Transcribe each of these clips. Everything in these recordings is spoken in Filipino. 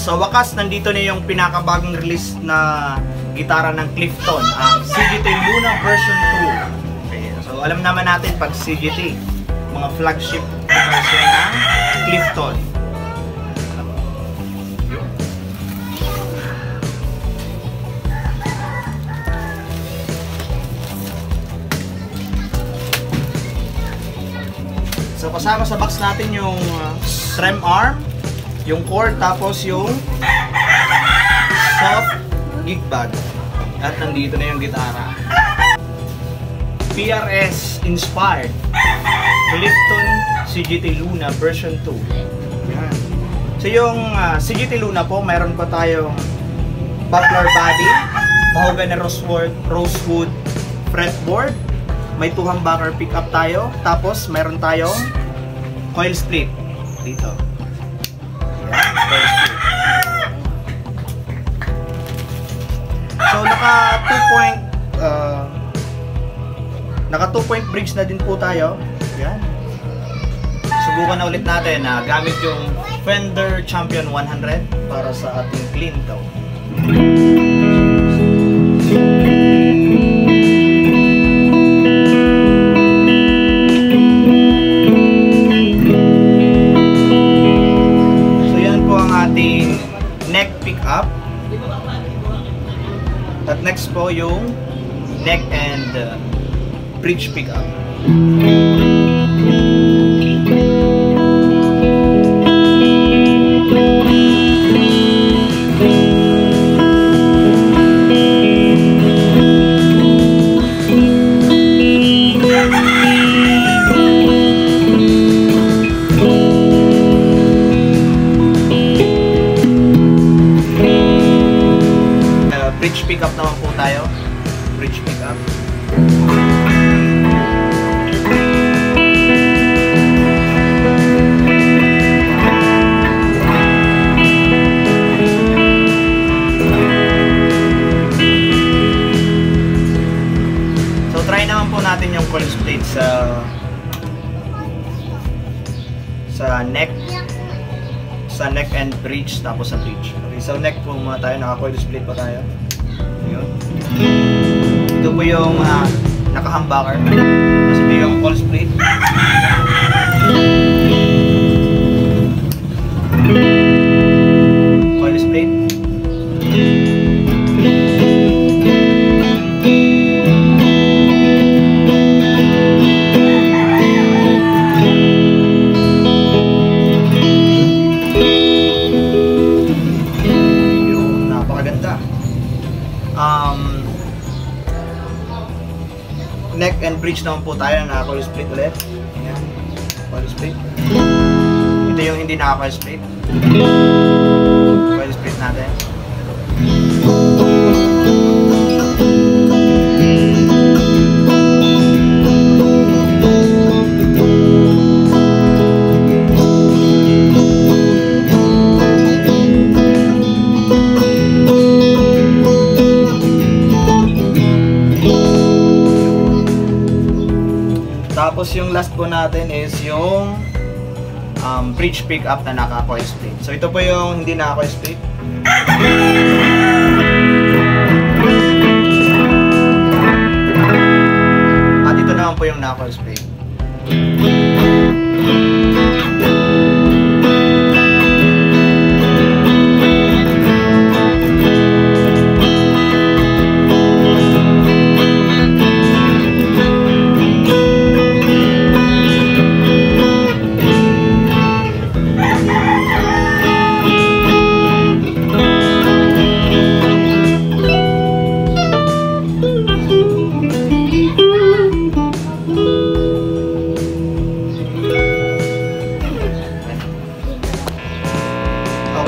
sa wakas, nandito na yung pinakabagong release na gitara ng Clifton, ang CGT Luna version 2. Okay, so alam naman natin pag CGT, mga flagship guitars yan ng Clifton. So kasama sa box natin yung trem arm, yung cord, tapos yung soft gig bag. At nandito na yung gitara. PRS inspired Clifton CGT Luna version 2. Yan. So yung CGT Luna po, mayroon pa tayong poplar body, mahogany rosewood fretboard, may 2 humbucker pickup tayo, tapos mayroon tayong coil split dito. Yan, coil split. So naka 2-point bridge na din po tayo. Yan. Subukan na ulit natin na gamit yung Fender Champion 100 para sa ating clean tone. Neck pickup. At next po yung neck and bridge pickup. Bridge pickup naman po tayo. Bridge pickup. So try naman po natin yung coil split sa neck and bridge, tapos sa bridge. Okay, so neck po muna tayo, naka-coil split pa tayo. Ayun. Ito po yung naka-humbucker. Kasi ito yung coil split. Coil split. Neck and bridge naman po tayo na coil split ulit. Ayan. Coil split. Ito yung hindi naka-coil split. Coil split natin. Tapos yung last po natin is yung bridge pickup na naka-coil split. So ito po yung hindi naka-coil split. At ito naman po yung naka-coil split.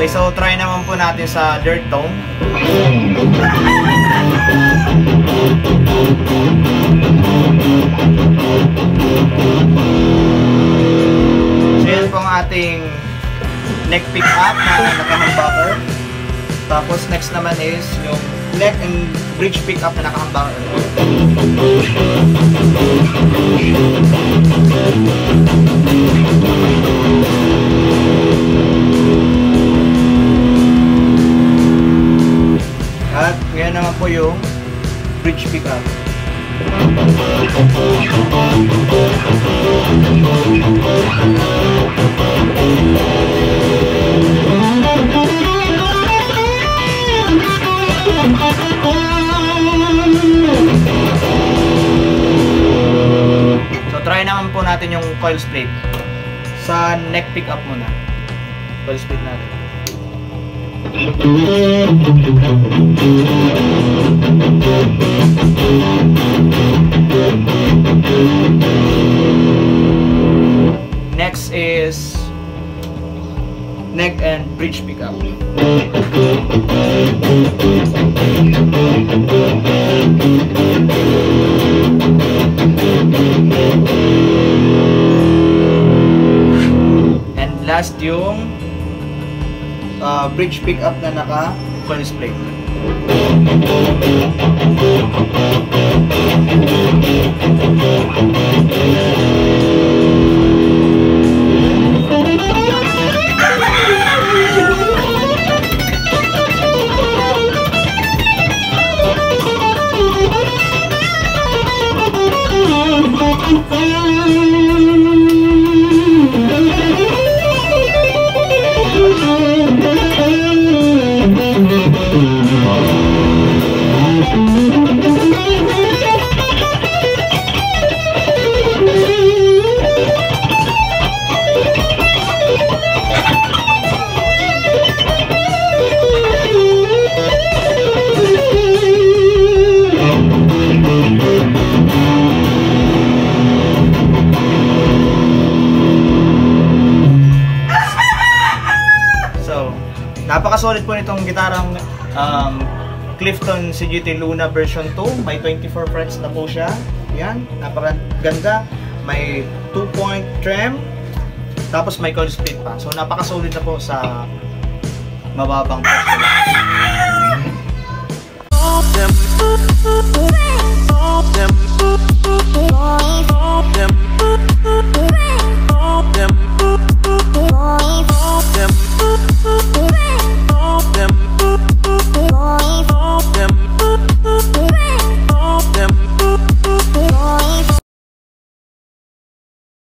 Okay, so try naman po natin sa dirt tone. So yan po ang ating neck pickup na naka-humbucker. Tapos next naman is yung neck and bridge pickup na naka-humbucker. Ayan naman po yung bridge pickup. So try naman po natin yung coil split. Sa neck pickup muna. Coil split natin. Next is neck and bridge pickup. And last yung bridge pickup na naka coil split. Napaka-solid po nitong gitarang Clifton CGT Luna version 2. May 24 frets na po siya. Yan, napakaganda. May 2-point trem. Tapos may coil split pa. So napaka-solid na po sa mababang presyo.